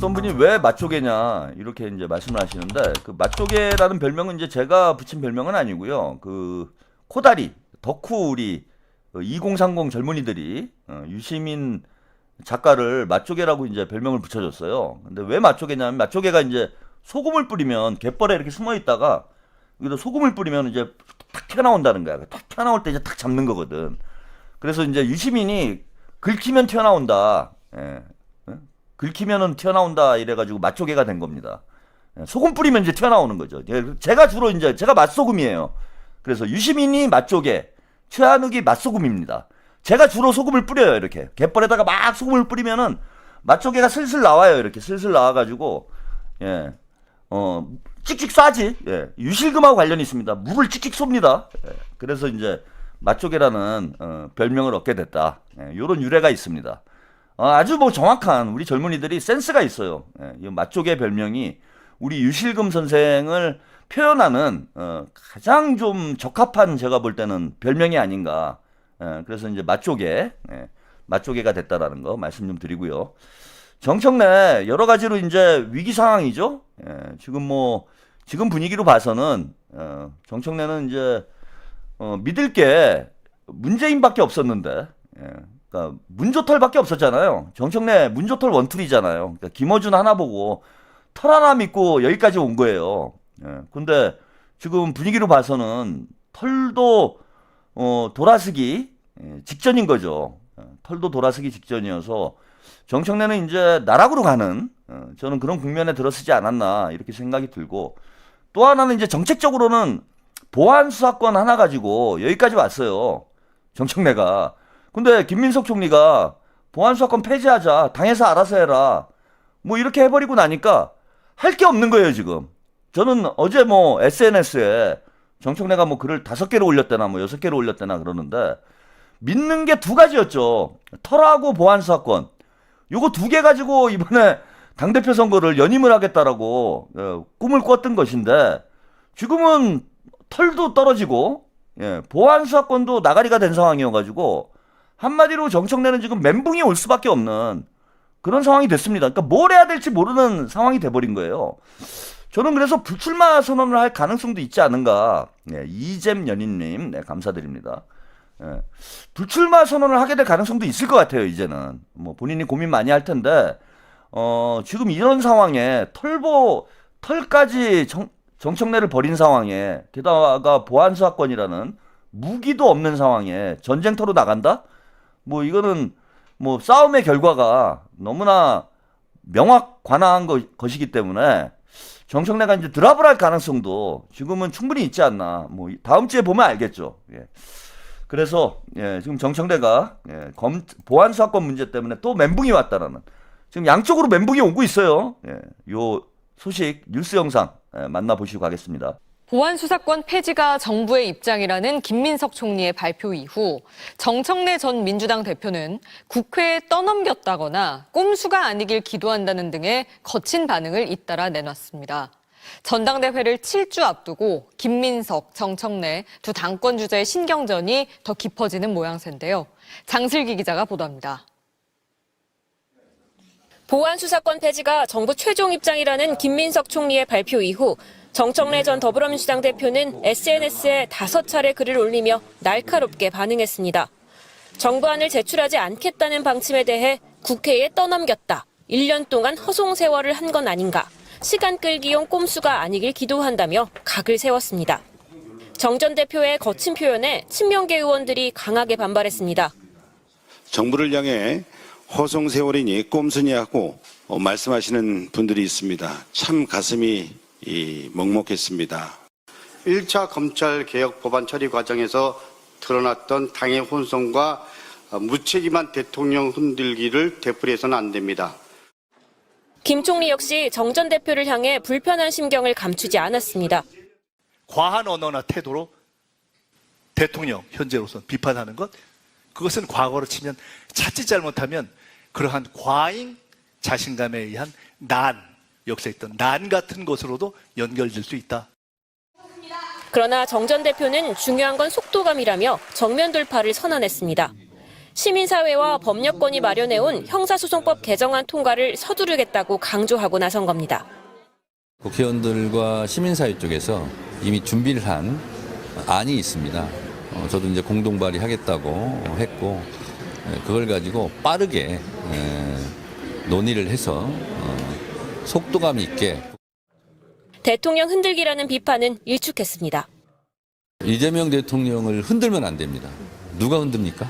어떤 분이 왜 맛조개냐 이렇게 이제 말씀을 하시는데, 그 맛조개라는 별명은 이제 제가 붙인 별명은 아니고요. 그 코다리 덕후 우리 2030 젊은이들이 유시민 작가를 맛조개라고 이제 별명을 붙여줬어요. 근데 왜 맛조개냐면, 맛조개가 이제 소금을 뿌리면 갯벌에 이렇게 숨어 있다가 여기다 소금을 뿌리면 이제 탁 튀어나온다는 거야. 탁 튀어나올 때 이제 탁 잡는 거거든. 그래서 이제 유시민이 긁히면 튀어나온다. 예. 긁히면은 튀어나온다 이래가지고 맛조개가 된 겁니다. 소금 뿌리면 이제 튀어나오는 거죠. 제가 주로 이제 제가 맛소금이에요. 그래서 유시민이 맛조개, 최한욱이 맛소금입니다. 제가 주로 소금을 뿌려요. 이렇게 갯벌에다가 막 소금을 뿌리면은 맛조개가 슬슬 나와요. 이렇게 슬슬 나와가지고 찍찍 쏴지. 예. 유실금하고 관련이 있습니다. 물을 찍찍 쏩니다. 예. 그래서 이제 맛조개라는 별명을 얻게 됐다. 예. 이런 유래가 있습니다. 아주 뭐 정확한 우리 젊은이들이 센스가 있어요. 예. 이 맛조개 별명이 우리 유실금 선생을 표현하는 가장 좀 적합한, 제가 볼 때는 별명이 아닌가. 예. 그래서 이제 맛조개가 됐다라는 거 말씀 좀 드리고요. 정청래 여러 가지로 이제 위기 상황이죠. 예, 지금 분위기로 봐서는 정청래는 이제 믿을 게 문재인밖에 없었는데, 예, 그러니까 문조털밖에 없었잖아요. 정청래 문조털 원툴이잖아요. 그러니까 김어준 하나 보고 털 하나 믿고 여기까지 온 거예요. 예, 근데 지금 분위기로 봐서는 털도 돌아서기 직전인 거죠. 털도 돌아서기 직전이어서 정청래는 이제 나락으로 가는, 저는 그런 국면에 들어서지 않았나 이렇게 생각이 들고, 또 하나는 이제 정책적으로는 보안 수사권 하나 가지고 여기까지 왔어요. 정청래가. 근데 김민석 총리가 보안 수사권 폐지하자, 당에서 알아서 해라, 뭐 이렇게 해버리고 나니까 할 게 없는 거예요 지금. 저는 어제 뭐 SNS에 정청래가 뭐 글을 5개를 올렸대나 뭐 6개를 올렸대나 그러는데, 믿는 게 두 가지였죠. 털하고 보안 수사권. 요거 2개 가지고 이번에 당대표 선거를 연임을 하겠다라고 꿈을 꿨던 것인데, 지금은 털도 떨어지고 보안 수사권도 나가리가 된 상황이어가지고, 한마디로 정청래는 지금 멘붕이 올 수밖에 없는 그런 상황이 됐습니다. 그러니까 뭘 해야 될지 모르는 상황이 돼버린 거예요. 저는 그래서 불출마 선언을 할 가능성도 있지 않은가. 이잼 연인님, 감사드립니다. 불출마 선언을 하게 될 가능성도 있을 것 같아요. 이제는 뭐 본인이 고민 많이 할 텐데, 지금 이런 상황에 털까지 정청래를 버린 상황에, 게다가 보안 수사권이라는 무기도 없는 상황에 전쟁터로 나간다? 뭐 이거는 뭐 싸움의 결과가 너무나 명확관화한 것이기 때문에 정청래가 이제 드랍을 할 가능성도 지금은 충분히 있지 않나. 뭐 다음 주에 보면 알겠죠. 예. 그래서 지금 정청래가 보안 수사권 문제 때문에 또 멘붕이 왔다라는, 지금 양쪽으로 멘붕이 오고 있어요. 요 소식 뉴스 영상 만나보시고 가겠습니다. 보안 수사권 폐지가 정부의 입장이라는 김민석 총리의 발표 이후 정청래 전 민주당 대표는 국회에 떠넘겼다거나 꼼수가 아니길 기도한다는 등의 거친 반응을 잇따라 내놨습니다. 전당대회를 7주 앞두고 김민석, 정청래 두 당권 주자의 신경전이 더 깊어지는 모양새인데요. 장슬기 기자가 보도합니다. 보안 수사권 폐지가 정부 최종 입장이라는 김민석 총리의 발표 이후 정청래 전 더불어민주당 대표는 SNS에 5차례 글을 올리며 날카롭게 반응했습니다. 정부안을 제출하지 않겠다는 방침에 대해 국회에 떠넘겼다, 1년 동안 허송세월을 한 건 아닌가, 시간 끌기용 꼼수가 아니길 기도한다며 각을 세웠습니다. 정 전 대표의 거친 표현에 친명계 의원들이 강하게 반발했습니다. 정부를 향해 허송세월이니 꼼수니 하고 말씀하시는 분들이 있습니다. 참 가슴이 먹먹했습니다. 1차 검찰개혁 법안 처리 과정에서 드러났던 당의 혼선과 무책임한 대통령 흔들기를 되풀이해서는 안 됩니다. 김 총리 역시 정 전 대표를 향해 불편한 심경을 감추지 않았습니다. 과한 언어나 태도로 대통령 현재로서 비판하는 것, 그것은 과거로 치면 자칫 잘못하면 그러한 과잉 자신감에 의한 역사에 있던 난 같은 것으로도 연결될 수 있다. 그러나 정 전 대표는 중요한 건 속도감이라며 정면 돌파를 선언했습니다. 시민사회와 법률권이 마련해온 형사소송법 개정안 통과를 서두르겠다고 강조하고 나선 겁니다. 국회의원들과 시민사회 쪽에서 이미 준비를 한 안이 있습니다. 저도 이제 공동 발의하겠다고 했고, 그걸 가지고 빠르게 논의를 해서 속도감 있게. 대통령 흔들기라는 비판은 일축했습니다. 이재명 대통령을 흔들면 안 됩니다. 누가 흔듭니까?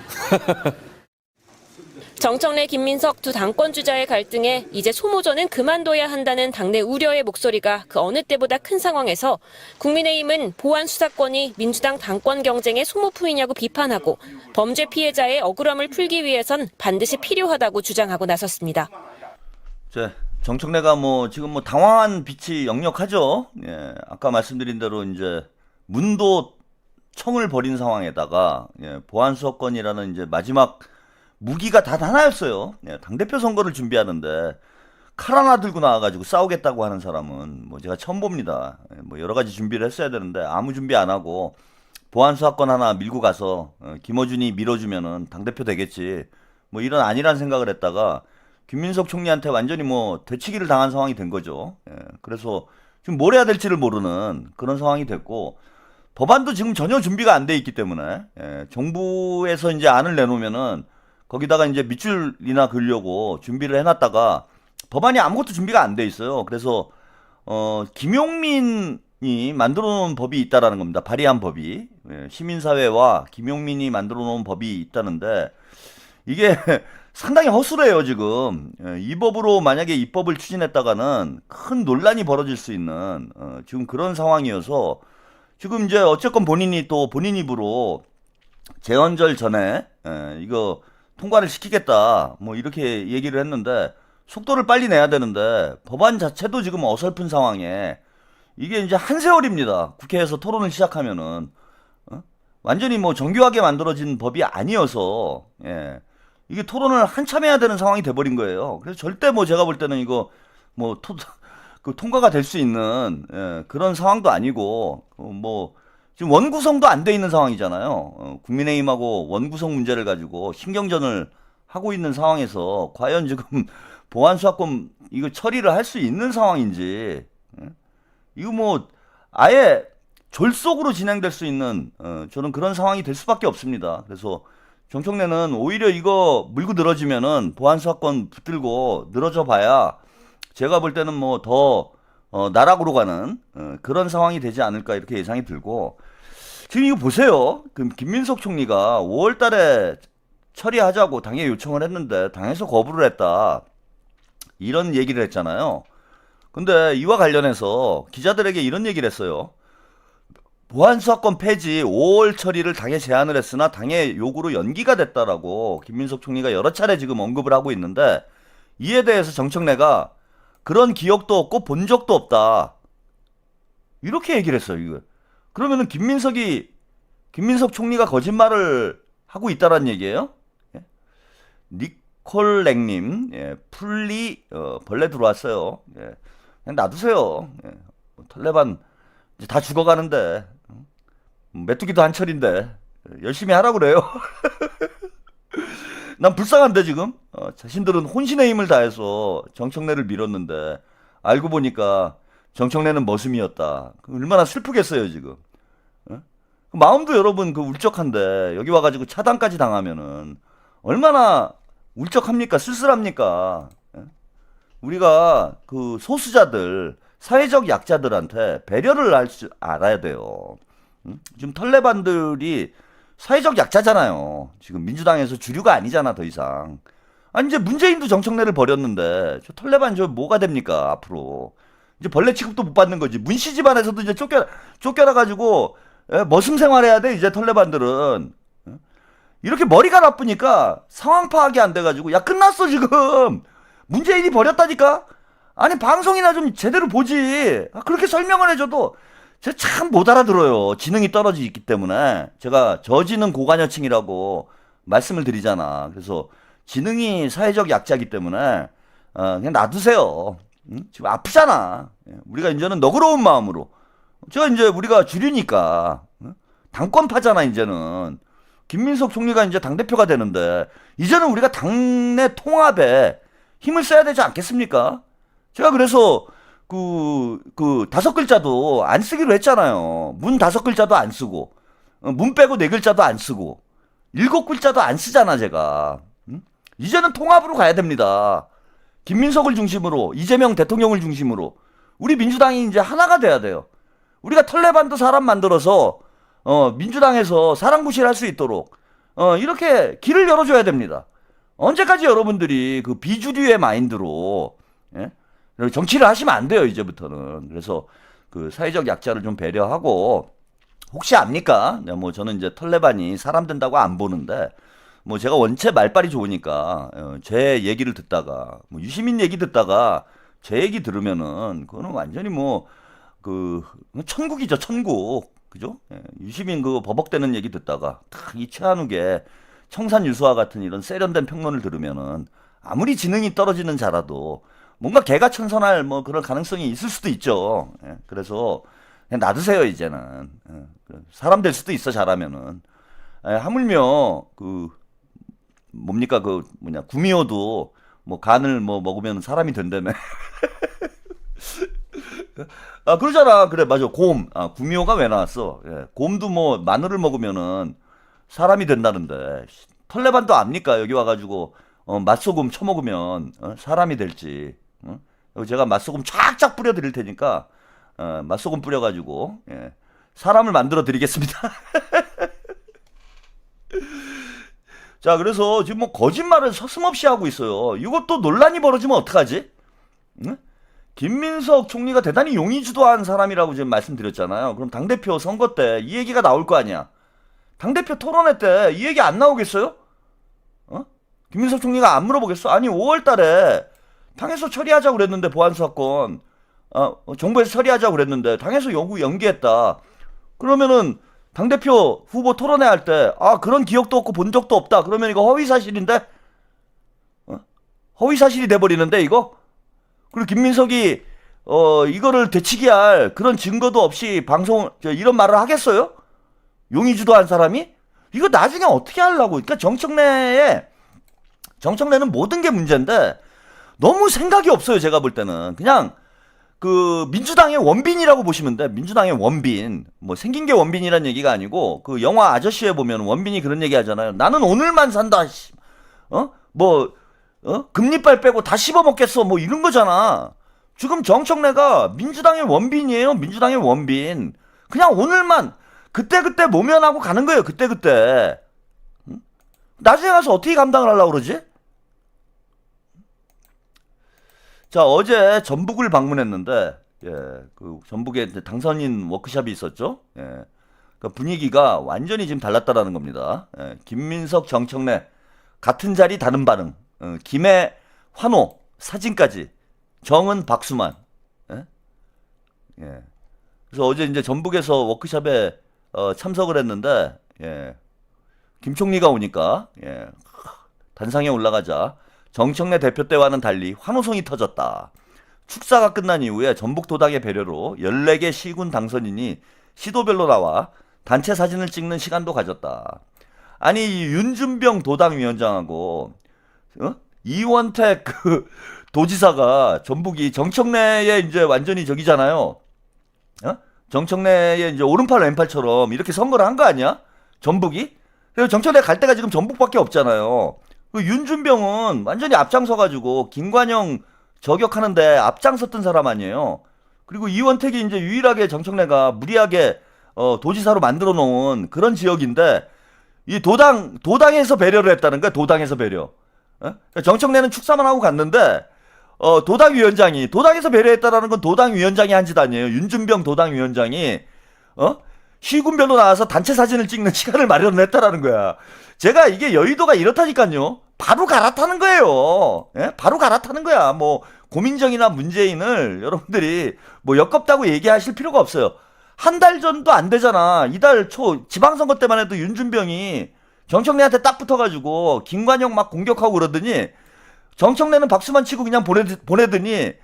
정청래, 김민석 두 당권 주자의 갈등에 이제 소모전은 그만둬야 한다는 당내 우려의 목소리가 그 어느 때보다 큰 상황에서 국민의힘은 보안 수사권이 민주당 당권 경쟁의 소모품이냐고 비판하고 범죄 피해자의 억울함을 풀기 위해선 반드시 필요하다고 주장하고 나섰습니다. 정청래가 지금 당황한 빛이 역력하죠. 예, 아까 말씀드린 대로 이제 문도 청을 벌인 상황에다가 보안 수사권이라는 이제 마지막 무기가 단 하나였어요. 당대표 선거를 준비하는데 칼 하나 들고 나와가지고 싸우겠다고 하는 사람은 제가 처음 봅니다. 여러 가지 준비를 했어야 되는데 아무 준비 안 하고 보안 수사권 하나 밀고 가서 김어준이 밀어주면은 당대표 되겠지. 이런 아니란 생각을 했다가 김민석 총리한테 완전히 되치기를 당한 상황이 된 거죠. 그래서 지금 뭘 해야 될지를 모르는 그런 상황이 됐고, 법안도 지금 전혀 준비가 안 돼 있기 때문에 정부에서 이제 안을 내놓으면은 거기다가 이제 밑줄이나 그려고 준비를 해놨다가 법안이 아무것도 준비가 안 돼 있어요. 그래서 김용민이 만들어 놓은 법이 있다라는 겁니다. 발의한 법이. 시민사회와 김용민이 만들어 놓은 법이 있다는데 이게 상당히 허술해요, 지금. 이 법으로 만약에 입법을 추진했다가는 큰 논란이 벌어질 수 있는 지금 그런 상황이어서 지금 이제 어쨌건 본인이 또 본인 입으로 재헌절 전에 이거 통과를 시키겠다 이렇게 얘기를 했는데 속도를 빨리 내야 되는데 법안 자체도 지금 어설픈 상황에 이게 이제 한 세월입니다. 국회에서 토론을 시작하면은 완전히 정교하게 만들어진 법이 아니어서 이게 토론을 한참 해야 되는 상황이 돼버린 거예요. 그래서 절대 제가 볼 때는 이거 통과가 될 수 있는 그런 상황도 아니고 지금 원구성도 안 돼 있는 상황이잖아요. 국민의힘하고 원구성 문제를 가지고 신경전을 하고 있는 상황에서 과연 지금 보안 수사권 이거 처리를 할 수 있는 상황인지, 이거 아예 졸속으로 진행될 수 있는 저는 그런 상황이 될 수밖에 없습니다. 그래서 정청래는 오히려 이거 물고 늘어지면은 보안 수사권 붙들고 늘어져 봐야 제가 볼 때는 더 나락으로 가는 그런 상황이 되지 않을까 이렇게 예상이 들고, 지금 이거 보세요. 김민석 총리가 5월 달에 처리하자고 당에 요청을 했는데 당에서 거부를 했다. 이런 얘기를 했잖아요. 근데 이와 관련해서 기자들에게 이런 얘기를 했어요. 보안 수사권 폐지 5월 처리를 당에 제안을 했으나 당의 요구로 연기가 됐다라고 김민석 총리가 여러 차례 지금 언급을 하고 있는데, 이에 대해서 정청래가 그런 기억도 없고 본 적도 없다. 이렇게 얘기를 했어요, 이거. 그러면은 김민석 총리가 거짓말을 하고 있다라는 얘기예요? 니콜랭님, 풀리, 벌레 들어왔어요. 그냥 놔두세요. 탈레반 이제 다 죽어가는데, 메뚜기도 한철인데, 열심히 하라고 그래요. 난 불쌍한데 지금 자신들은 혼신의 힘을 다해서 정청래를 밀었는데 알고 보니까 정청래는 머슴이었다. 얼마나 슬프겠어요 지금. 마음도 여러분 울적한데 여기 와가지고 차단까지 당하면은 얼마나 울적합니까? 쓸쓸합니까? 우리가 소수자들, 사회적 약자들한테 배려를 할 줄 알아야 돼요. 지금 털레반들이 사회적 약자잖아요. 지금 민주당에서 주류가 아니잖아, 더 이상. 아니, 이제 문재인도 정청래를 버렸는데, 털레반 뭐가 됩니까, 앞으로. 이제 벌레 취급도 못 받는 거지. 문씨 집안에서도 이제 쫓겨나가지고, 머슴 생활해야 돼, 이제 털레반들은. 이렇게 머리가 나쁘니까 상황 파악이 안 돼가지고, 야, 끝났어, 지금. 문재인이 버렸다니까? 아니, 방송이나 좀 제대로 보지. 그렇게 설명을 해줘도, 제가 참 못 알아들어요. 지능이 떨어지기 때문에. 제가 저지능 고관여층이라고 말씀을 드리잖아. 그래서 지능이 사회적 약자이기 때문에 그냥 놔두세요. 지금 아프잖아. 우리가 이제는 너그러운 마음으로. 제가 이제 우리가 주류니까 당권파잖아 이제는. 김민석 총리가 이제 당대표가 되는데 이제는 우리가 당내 통합에 힘을 써야 되지 않겠습니까? 제가 그래서 그 5글자도 안 쓰기로 했잖아요. 문 5글자도 안 쓰고, 문 빼고 4글자도 안 쓰고, 7글자도 안 쓰잖아, 제가. 이제는 통합으로 가야 됩니다. 김민석을 중심으로, 이재명 대통령을 중심으로, 우리 민주당이 이제 하나가 돼야 돼요. 우리가 털레반도 사람 만들어서, 민주당에서 사랑구실할 수 있도록, 이렇게 길을 열어줘야 됩니다. 언제까지 여러분들이 그 비주류의 마인드로, 예? 정치를 하시면 안 돼요, 이제부터는. 그래서 그 사회적 약자를 좀 배려하고, 혹시 압니까? 뭐 저는 이제 털레반이 사람 된다고 안 보는데, 뭐 제가 원체 말빨이 좋으니까, 제 얘기를 듣다가, 뭐 유시민 얘기 듣다가, 제 얘기 들으면은, 그거는 완전히 뭐, 천국이죠, 천국. 그죠? 예, 유시민 그거 버벅대는 얘기 듣다가, 탁 이 최한욱의 청산유수와 같은 이런 세련된 평론을 들으면은, 아무리 지능이 떨어지는 자라도, 뭔가 개가천선할 뭐 그런 가능성이 있을 수도 있죠. 예, 그래서 그냥 놔두세요 이제는. 예, 사람 될 수도 있어 잘하면은. 예, 하물며 뭡니까 구미호도 뭐 간을 뭐 먹으면 사람이 된다며. 아 그러잖아. 그래 맞아 곰. 아 구미호가 왜 나왔어? 예, 곰도 뭐 마늘을 먹으면은 사람이 된다는데 털레반도 압니까? 여기 와가지고 맛소금 쳐먹으면 사람이 될지. 제가 맛소금 쫙쫙 뿌려 드릴 테니까 맛소금 뿌려가지고 예, 사람을 만들어 드리겠습니다. 자 그래서 지금 뭐 거짓말을 서슴없이 하고 있어요. 이것도 논란이 벌어지면 어떡하지? 응? 김민석 총리가 대단히 용의주도한 사람이라고 지금 말씀드렸잖아요. 그럼 당대표 선거 때 이 얘기가 나올 거 아니야. 당대표 토론회 때 이 얘기 안 나오겠어요? 김민석 총리가 안 물어보겠어? 아니 5월 달에 당에서 처리하자고 그랬는데 보안수 사건 정부에서 처리하자고 그랬는데 당에서 연기했다. 그러면은 당대표 후보 토론회 할 때 그런 기억도 없고 본 적도 없다. 그러면 이거 허위사실인데? 허위사실이 돼버리는데 이거? 그리고 김민석이 이거를 되치게 할 그런 증거도 없이 이런 말을 하겠어요? 용의주도한 사람이? 이거 나중에 어떻게 하려고? 그러니까 정청래는 모든 게 문제인데 너무 생각이 없어요. 제가 볼 때는 그냥 민주당의 원빈이라고 보시면 돼. 민주당의 원빈. 뭐 생긴 게 원빈이란 얘기가 아니고 그 영화 아저씨에 보면 원빈이 그런 얘기 하잖아요. 나는 오늘만 산다. 금리빨 빼고 다 씹어먹겠어. 뭐 이런 거잖아. 지금 정청래가 민주당의 원빈이에요. 민주당의 원빈. 그냥 오늘만 그때그때 모면하고 가는 거예요. 그때그때. 나중에 가서 어떻게 감당을 하려고 그러지? 자, 어제 전북을 방문했는데, 전북에 당선인 워크숍이 있었죠? 그 분위기가 완전히 지금 달랐다라는 겁니다. 김민석, 정청래, 같은 자리 다른 반응. 김해, 환호, 사진까지. 정은, 박수만. 그래서 어제 이제 전북에서 워크숍에 참석을 했는데, 김 총리가 오니까, 단상에 올라가자. 정청래 대표 때와는 달리 환호성이 터졌다. 축사가 끝난 이후에 전북 도당의 배려로 14개 시군 당선인이 시도별로 나와 단체 사진을 찍는 시간도 가졌다. 아니 이 윤준병 도당위원장하고 이원택 도지사가 전북이 정청래의 이제 완전히 저기잖아요. 정청래의 이제 오른팔 왼팔처럼 이렇게 선거를 한 거 아니야? 전북이? 그리고 정청래 갈 데가 지금 전북밖에 없잖아요. 그 윤준병은 완전히 앞장서가지고 김관영 저격하는데 앞장섰던 사람 아니에요. 그리고 이원택이 이제 유일하게 정청래가 무리하게 도지사로 만들어 놓은 그런 지역인데 이 도당에서 배려를 했다는 거야. 도당에서 배려. 정청래는 축사만 하고 갔는데 도당에서 배려했다라는 건 도당위원장이 한 짓 아니에요. 윤준병 도당위원장이 시군별로 나와서 단체 사진을 찍는 시간을 마련했다라는 거야. 제가 이게 여의도가 이렇다니까요. 바로 갈아타는 거예요. 바로 갈아타는 거야. 뭐 고민정이나 문재인을 여러분들이 뭐 역겹다고 얘기하실 필요가 없어요. 한 달 전도 안 되잖아. 이달 초 지방선거 때만 해도 윤준병이 정청래한테 딱 붙어가지고 김관영 막 공격하고 그러더니 정청래는 박수만 치고 그냥 보내더니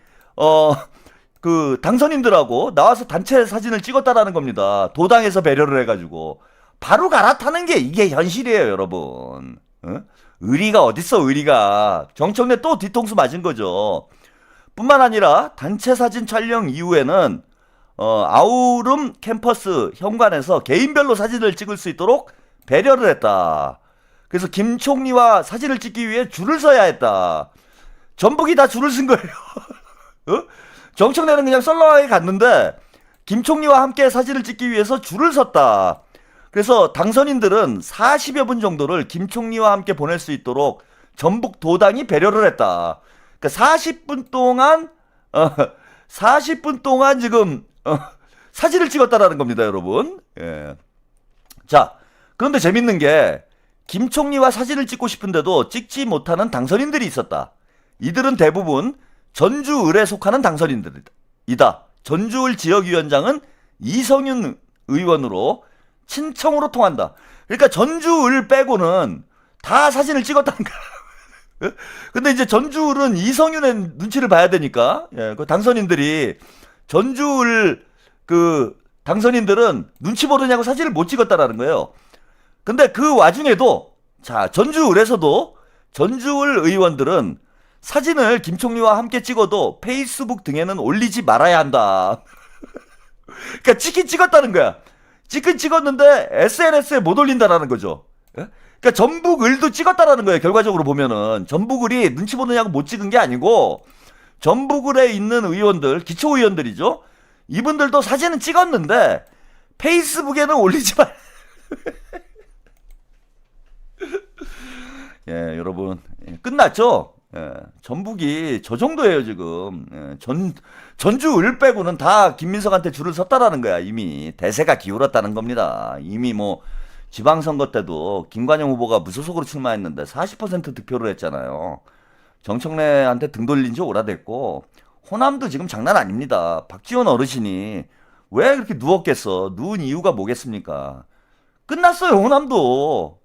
그 당선인들하고 나와서 단체 사진을 찍었다라는 겁니다. 도당에서 배려를 해가지고 바로 갈아타는 게 이게 현실이에요, 여러분. 어? 의리가 어딨어, 의리가. 정청래 또 뒤통수 맞은 거죠. 뿐만 아니라 단체 사진 촬영 이후에는 아우름 캠퍼스 현관에서 개인별로 사진을 찍을 수 있도록 배려를 했다. 그래서 김 총리와 사진을 찍기 위해 줄을 서야 했다. 전북이 다 줄을 쓴 거예요. 어? 정청래는 그냥 썰렁하게 갔는데 김 총리와 함께 사진을 찍기 위해서 줄을 섰다. 그래서 당선인들은 40여 분 정도를 김 총리와 함께 보낼 수 있도록 전북 도당이 배려를 했다. 그러니까 40분 동안 40분 동안 지금 사진을 찍었다라는 겁니다, 여러분. 예. 자, 그런데 재밌는 게 김 총리와 사진을 찍고 싶은데도 찍지 못하는 당선인들이 있었다. 이들은 대부분 전주을에 속하는 당선인들이다. 전주을 지역위원장은 이성윤 의원으로 친청으로 통한다. 그러니까 전주을 빼고는 다 사진을 찍었다는 거야. 근데 이제 전주을은 이성윤의 눈치를 봐야 되니까, 예, 그 당선인들이 전주을 그 당선인들은 눈치 보느냐고 사진을 못 찍었다라는 거예요. 근데 그 와중에도, 자, 전주을에서도 전주을 의원들은 사진을 김 총리와 함께 찍어도 페이스북 등에는 올리지 말아야 한다. 그러니까 찍긴 찍었다는 거야. 찍긴 찍었는데 SNS에 못 올린다라는 거죠. 예? 그러니까 전북을도 찍었다라는 거예요. 결과적으로 보면은 전북을이 눈치 보느냐고 못 찍은 게 아니고 전북을에 있는 의원들, 기초의원들이죠. 이분들도 사진은 찍었는데 페이스북에는 올리지 말. 예, 여러분, 끝났죠? 예, 전북이 저 정도예요, 지금. 예, 전주을 빼고는 다 김민석한테 줄을 섰다라는 거야, 이미. 대세가 기울었다는 겁니다. 이미 뭐, 지방선거 때도 김관영 후보가 무소속으로 출마했는데 40% 득표를 했잖아요. 정청래한테 등 돌린 지 오래됐고, 호남도 지금 장난 아닙니다. 박지원 어르신이 왜 그렇게 누웠겠어? 누운 이유가 뭐겠습니까? 끝났어요, 호남도.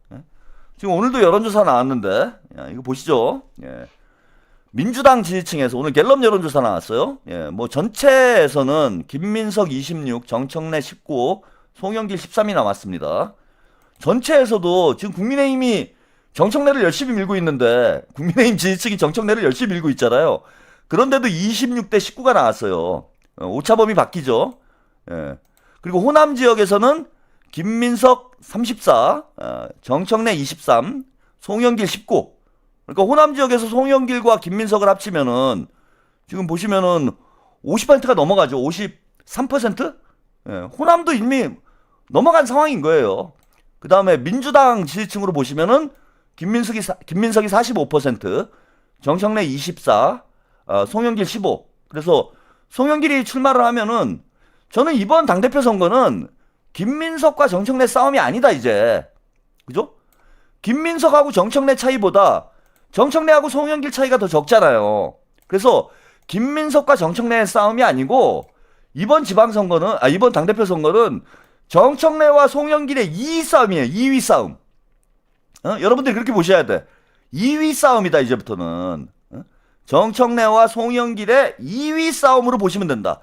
지금 오늘도 여론조사 나왔는데, 야, 이거 보시죠. 예. 민주당 지지층에서 오늘 갤럽 여론조사 나왔어요. 예, 뭐 전체에서는 김민석 26, 정청래 19, 송영길 13이 나왔습니다. 전체에서도 지금 국민의힘이 정청래를 열심히 밀고 있는데, 국민의힘 지지층이 정청래를 열심히 밀고 있잖아요. 그런데도 26대 19가 나왔어요. 오차범위 바뀌죠. 예. 그리고 호남 지역에서는 김민석 34, 정청래 23, 송영길 19. 그러니까 호남 지역에서 송영길과 김민석을 합치면은 지금 보시면은 50%가 넘어가죠. 53%? 예, 호남도 이미 넘어간 상황인 거예요. 그 다음에 민주당 지지층으로 보시면은 김민석이 45%, 정청래 24, 송영길 15. 그래서 송영길이 출마를 하면은 저는 이번 당대표 선거는 김민석과 정청래 싸움이 아니다, 이제. 그죠? 김민석하고 정청래 차이보다 정청래하고 송영길 차이가 더 적잖아요. 그래서 김민석과 정청래의 싸움이 아니고 이번 지방선거는, 이번 당대표 선거는 정청래와 송영길의 2위 싸움이에요. 2위 싸움. 여러분들이 그렇게 보셔야 돼. 2위 싸움이다, 이제부터는. 정청래와 송영길의 2위 싸움으로 보시면 된다.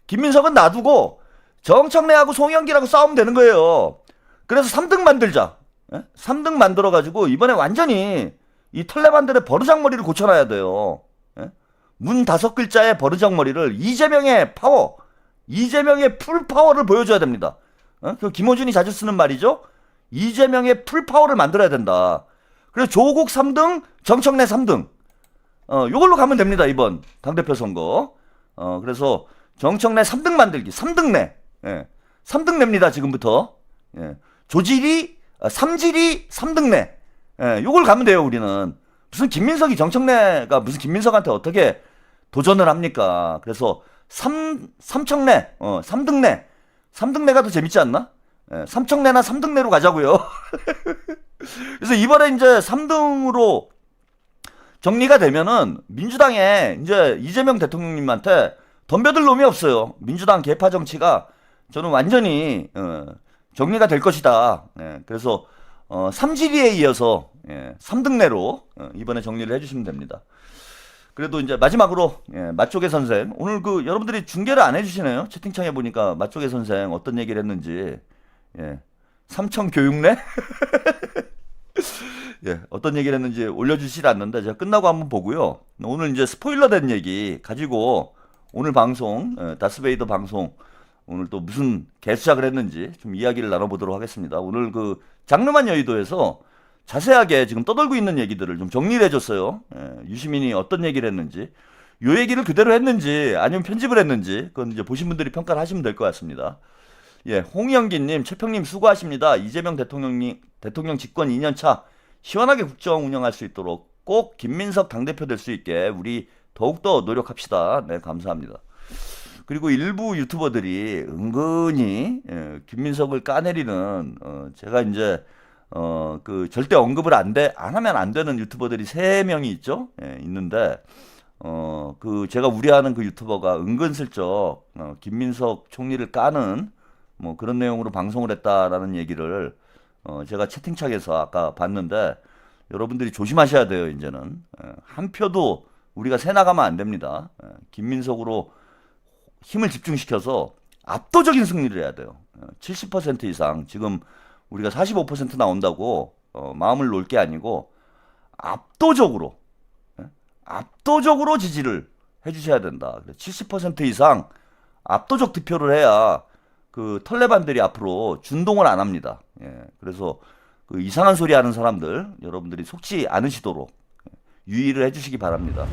김민석은 놔두고 정청래하고 송영길하고 싸우면 되는 거예요. 그래서 3등 만들자. 3등 만들어가지고 이번에 완전히 이 털레반들의 버르장머리를 고쳐놔야 돼요. 문 5글자의 버르장머리를 이재명의 파워, 이재명의 풀파워를 보여줘야 됩니다. 그 김호준이 자주 쓰는 말이죠. 이재명의 풀파워를 만들어야 된다. 그래서 조국 3등, 정청래 3등. 요걸로 가면 됩니다, 이번 당대표 선거. 그래서 정청래 3등 만들기, 3등 내. 예. 3등 냅니다, 지금부터. 예. 조질이, 삼질이 3등 내. 예. 요걸 가면 돼요, 우리는. 무슨 김민석이 정청래가 무슨 김민석한테 어떻게 도전을 합니까? 그래서 삼청래, 3등 내. 3등 내가 더 재밌지 않나? 예. 삼청래나 3등 내로 가자고요. 그래서 이번에 이제 3등으로 정리가 되면은 민주당에 이제 이재명 대통령님한테 덤벼들 놈이 없어요. 민주당 개파 정치가 저는 완전히 정리가 될 것이다. 예, 그래서 3지리에 이어서 3등 내로 이번에 정리를 해주시면 됩니다. 그래도 이제 마지막으로 맛조개 선생, 오늘 그 여러분들이 중계를 안 해주시네요. 채팅창에 보니까 맛조개 선생 어떤 얘기를 했는지. 삼청 교육내? 예, 어떤 얘기를 했는지 올려주시지 않는데 제가 끝나고 한번 보고요. 오늘 이제 스포일러 된 얘기 가지고 오늘 방송, 다스베이더 방송 오늘 또 무슨 개수작을 했는지 좀 이야기를 나눠보도록 하겠습니다. 오늘 그 장르만 여의도에서 자세하게 지금 떠돌고 있는 얘기들을 좀 정리를 해줬어요. 유시민이 어떤 얘기를 했는지, 요 얘기를 그대로 했는지 아니면 편집을 했는지 그건 이제 보신 분들이 평가를 하시면 될 것 같습니다. 예, 홍영기님, 최평님 수고하십니다. 이재명 대통령 집권 2년차 시원하게 국정 운영할 수 있도록 꼭 김민석 당대표 될 수 있게 우리 더욱더 노력합시다. 네, 감사합니다. 그리고 일부 유튜버들이 은근히 김민석을 까내리는 제가 이제 그 절대 언급을 안 하면 안 되는 유튜버들이 3명이 있죠. 예, 있는데 그 제가 우려하는 그 유튜버가 은근슬쩍 김민석 총리를 까는 뭐 그런 내용으로 방송을 했다라는 얘기를 제가 채팅창에서 아까 봤는데 여러분들이 조심하셔야 돼요. 이제는 한 표도 우리가 새 나가면 안 됩니다. 김민석으로 힘을 집중시켜서 압도적인 승리를 해야 돼요. 70% 이상 지금 우리가 45% 나온다고 마음을 놓을 게 아니고 압도적으로 지지를 해주셔야 된다. 70% 이상 압도적 득표를 해야 그 털레반들이 앞으로 준동을 안 합니다. 예, 그래서 그 이상한 소리 하는 사람들 여러분들이 속지 않으시도록 유의를 해주시기 바랍니다.